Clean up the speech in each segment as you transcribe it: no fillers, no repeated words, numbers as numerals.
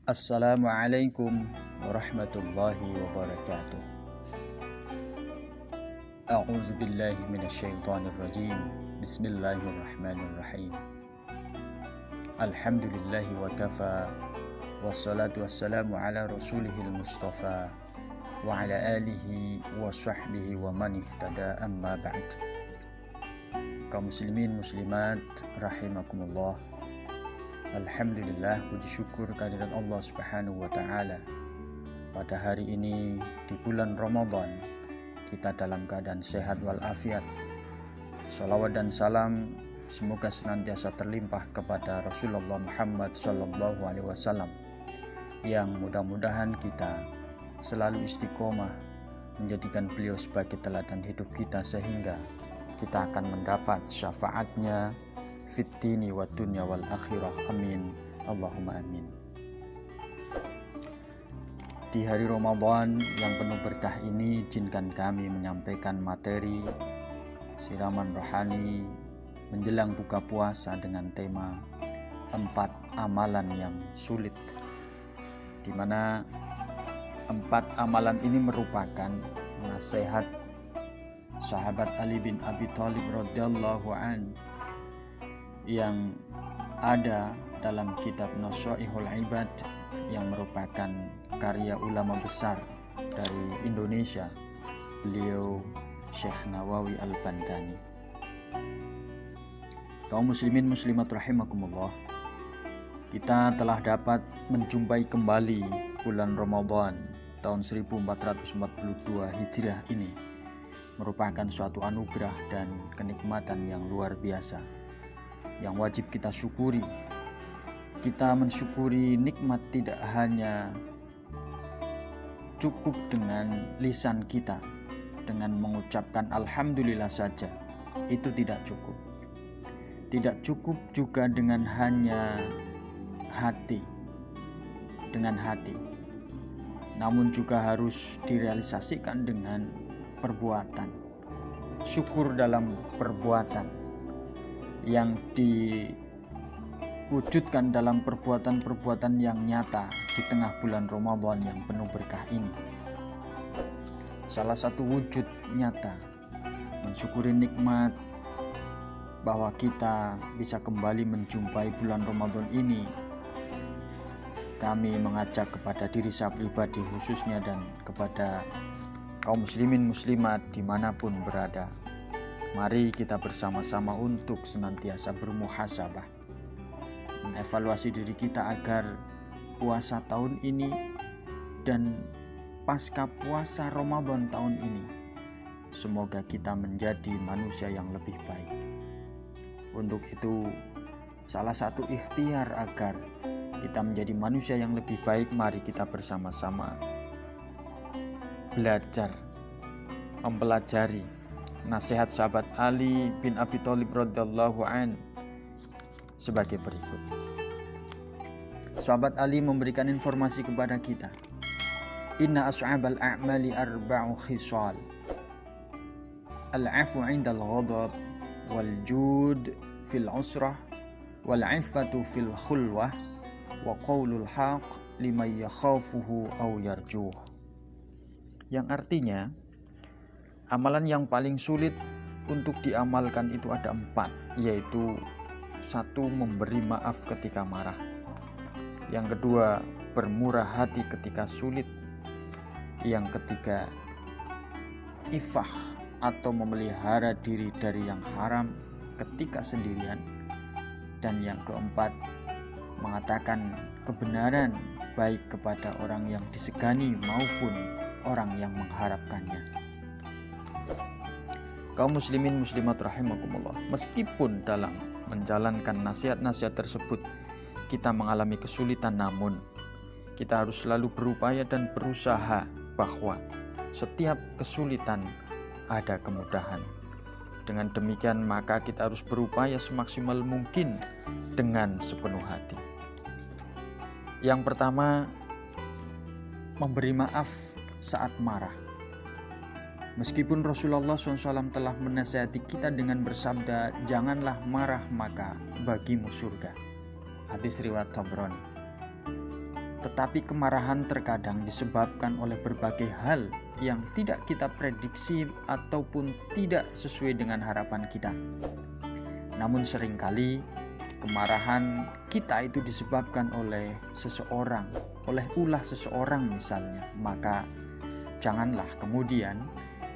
Assalamualaikum warahmatullahi wabarakatuh. A'udzu billahi minasyaitonir rajim. Bismillahirrahmanirrahim. Alhamdulillahi wa kafa. Wassalatu wassalamu ala rasulihil mustafa wa ala alihi wa sahbihi wa man ihtada amma ba'd. Kaum muslimin muslimat rahimakumullah. Alhamdulillah, puji syukur kehadirat Allah Subhanahu wa taala. Pada hari ini di bulan Ramadan, kita dalam keadaan sehat walafiat. Salawat dan salam semoga senantiasa terlimpah kepada Rasulullah Muhammad sallallahu alaihi wasallam, yang mudah-mudahan kita selalu istiqomah menjadikan beliau sebagai teladan hidup kita, sehingga kita akan mendapat syafaatnya fit dini wa dunya wal akhirah. Amin Allahumma amin. Di hari Ramadan yang penuh berkah ini, izinkan kami menyampaikan materi siraman rohani menjelang buka puasa dengan tema 4 amalan yang sulit, di mana 4 amalan ini merupakan nasihat sahabat Ali bin Abi Thalib radhiyallahu an yang ada dalam kitab Nasaihul Ibad, yang merupakan karya ulama besar dari Indonesia, beliau Syekh Nawawi Al-Bantani. Kaum muslimin muslimat rahimakumullah, kita telah dapat menjumpai kembali bulan Ramadan tahun 1442 Hijriah ini, merupakan suatu anugerah dan kenikmatan yang luar biasa yang wajib kita syukuri. Kita mensyukuri nikmat tidak hanya cukup dengan lisan kita, dengan mengucapkan alhamdulillah saja, itu tidak cukup. Tidak cukup juga dengan hanya hati, namun juga harus direalisasikan dengan perbuatan. Syukur dalam perbuatan yang diwujudkan dalam perbuatan-perbuatan yang nyata di tengah bulan Ramadan yang penuh berkah ini. Salah satu wujud nyata mensyukuri nikmat bahwa kita bisa kembali menjumpai bulan Ramadan ini, kami mengajak kepada diri saya pribadi khususnya dan kepada kaum muslimin muslimat dimanapun berada, mari kita bersama-sama untuk senantiasa bermuhasabah, mengevaluasi diri kita agar puasa tahun ini dan pasca puasa Ramadan tahun ini, semoga kita menjadi manusia yang lebih baik. Untuk itu, salah satu ikhtiar agar kita menjadi manusia yang lebih baik, mari kita bersama-sama belajar, mempelajari nasihat sahabat Ali bin Abi Thalib radhiyallahu an sebagai berikut. Sahabat Ali memberikan informasi kepada kita, inna as'abal a'mali arba'u khisal, al-'afu 'indal ghadab, wal jud fil usrah, wal 'iffatu fil khulwah, wa qaulul haq liman yakhafuhu aw yarjuh. Yang artinya, amalan yang paling sulit untuk diamalkan itu ada 4, yaitu 1. Memberi maaf ketika marah. Yang kedua, bermurah hati ketika sulit. Yang ketiga, ifah atau memelihara diri dari yang haram ketika sendirian. Dan yang keempat, mengatakan kebenaran baik kepada orang yang disegani maupun orang yang mengharapkannya. Kaum muslimin muslimat rahimakumullah, meskipun dalam menjalankan nasihat-nasihat tersebut kita mengalami kesulitan, namun kita harus selalu berupaya dan berusaha bahwa setiap kesulitan ada kemudahan. Dengan demikian maka kita harus berupaya semaksimal mungkin dengan sepenuh hati. Yang pertama, memberi maaf saat marah. Meskipun Rasulullah SAW telah menasihati kita dengan bersabda, janganlah marah maka bagimu surga. Hadis riwayat Tabrani. Tetapi kemarahan terkadang disebabkan oleh berbagai hal yang tidak kita prediksi ataupun tidak sesuai dengan harapan kita. Namun seringkali kemarahan kita itu disebabkan oleh seseorang, oleh ulah seseorang misalnya. Maka janganlah kemudian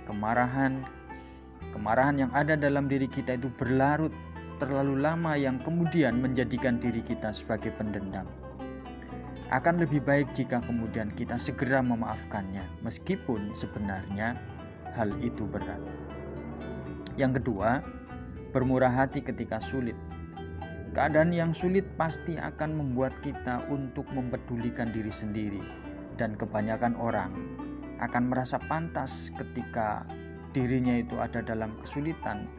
kemarahan yang ada dalam diri kita itu berlarut terlalu lama yang kemudian menjadikan diri kita sebagai pendendam. Akan lebih baik jika kemudian kita segera memaafkannya, meskipun sebenarnya hal itu berat. Yang kedua, bermurah hati ketika sulit. Keadaan yang sulit pasti akan membuat kita untuk mempedulikan diri sendiri, dan kebanyakan orang akan merasa pantas ketika dirinya itu ada dalam kesulitan,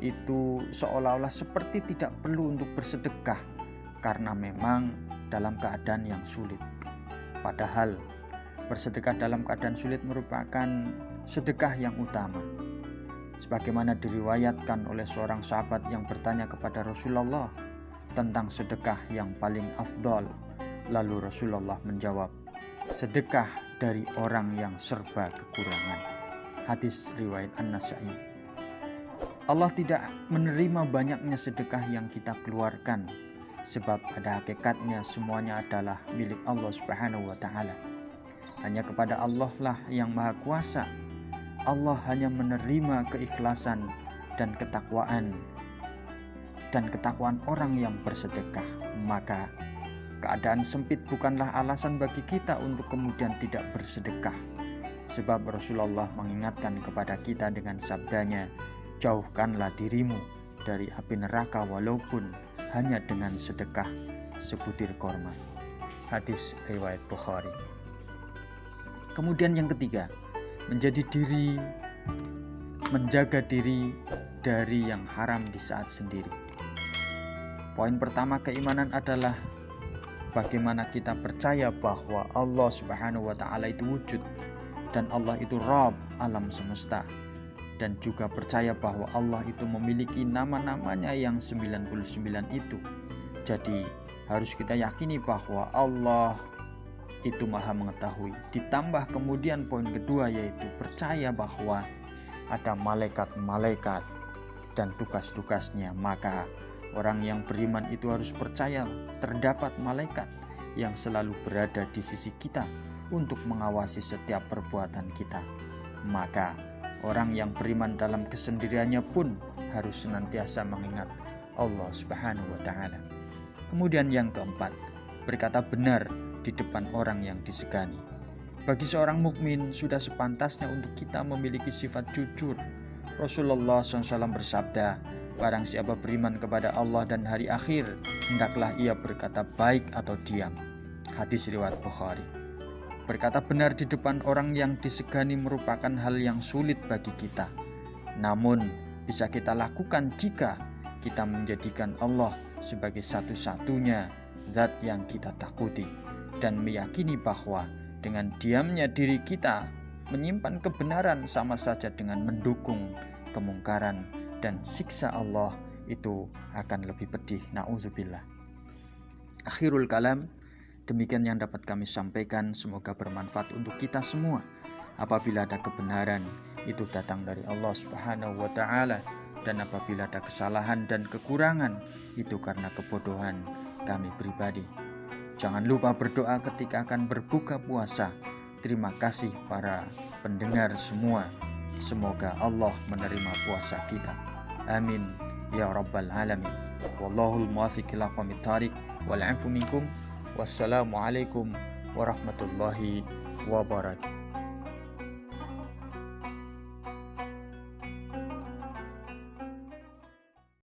itu seolah-olah seperti tidak perlu untuk bersedekah karena memang dalam keadaan yang sulit. Padahal bersedekah dalam keadaan sulit merupakan sedekah yang utama. Sebagaimana diriwayatkan oleh seorang sahabat yang bertanya kepada Rasulullah tentang sedekah yang paling afdal. Lalu Rasulullah menjawab, sedekah dari orang yang serba kekurangan. Hadis riwayat An-Nasa'i. Allah tidak menerima banyaknya sedekah yang kita keluarkan, sebab pada hakikatnya semuanya adalah milik Allah Subhanahu wa Ta'ala. Hanya kepada Allah lah yang Maha Kuasa. Allah hanya menerima keikhlasan dan ketakwaan orang yang bersedekah. Maka keadaan sempit bukanlah alasan bagi kita untuk kemudian tidak bersedekah. Sebab Rasulullah mengingatkan kepada kita dengan sabdanya, jauhkanlah dirimu dari api neraka walaupun hanya dengan sedekah sebutir korma. Hadis riwayat Bukhari. Kemudian yang ketiga, menjaga diri dari yang haram di saat sendiri. Poin pertama keimanan adalah bagaimana kita percaya bahwa Allah Subhanahu wa Ta'ala itu wujud dan Allah itu Rabb alam semesta. Dan juga percaya bahwa Allah itu memiliki nama-namanya yang 99 itu. Jadi harus kita yakini bahwa Allah itu maha mengetahui. Ditambah kemudian poin kedua yaitu percaya bahwa ada malaikat-malaikat dan tugas-tugasnya. Maka orang yang beriman itu harus percaya terdapat malaikat yang selalu berada di sisi kita untuk mengawasi setiap perbuatan kita. Maka orang yang beriman dalam kesendiriannya pun harus senantiasa mengingat Allah Subhanahu wa Ta'ala. Kemudian yang keempat, berkata benar di depan orang yang disegani. Bagi seorang mukmin sudah sepantasnya untuk kita memiliki sifat jujur. Rasulullah SAW bersabda, barang siapa beriman kepada Allah dan hari akhir, hendaklah ia berkata baik atau diam. Hadis riwayat Bukhari. Berkata benar di depan orang yang disegani merupakan hal yang sulit bagi kita. Namun bisa kita lakukan jika kita menjadikan Allah sebagai satu-satunya zat yang kita takuti dan meyakini bahwa dengan diamnya diri kita menyimpan kebenaran sama saja dengan mendukung kemungkaran dan siksa Allah itu akan lebih pedih. Na'udzubillah. Akhirul kalam, demikian yang dapat kami sampaikan, semoga bermanfaat untuk kita semua. Apabila ada kebenaran, itu datang dari Allah Subhanahu wa Ta'ala, dan apabila ada kesalahan dan kekurangan, itu karena kebodohan kami pribadi. Jangan lupa berdoa ketika akan berbuka puasa. Terima kasih para pendengar semua. Semoga Allah menerima puasa kita. Amin ya rabbal alamin. Wallahul muwaffiq ila aqwamit thariq wal 'afu minkum. Wassalamualaikum warahmatullahi wabarakatuh.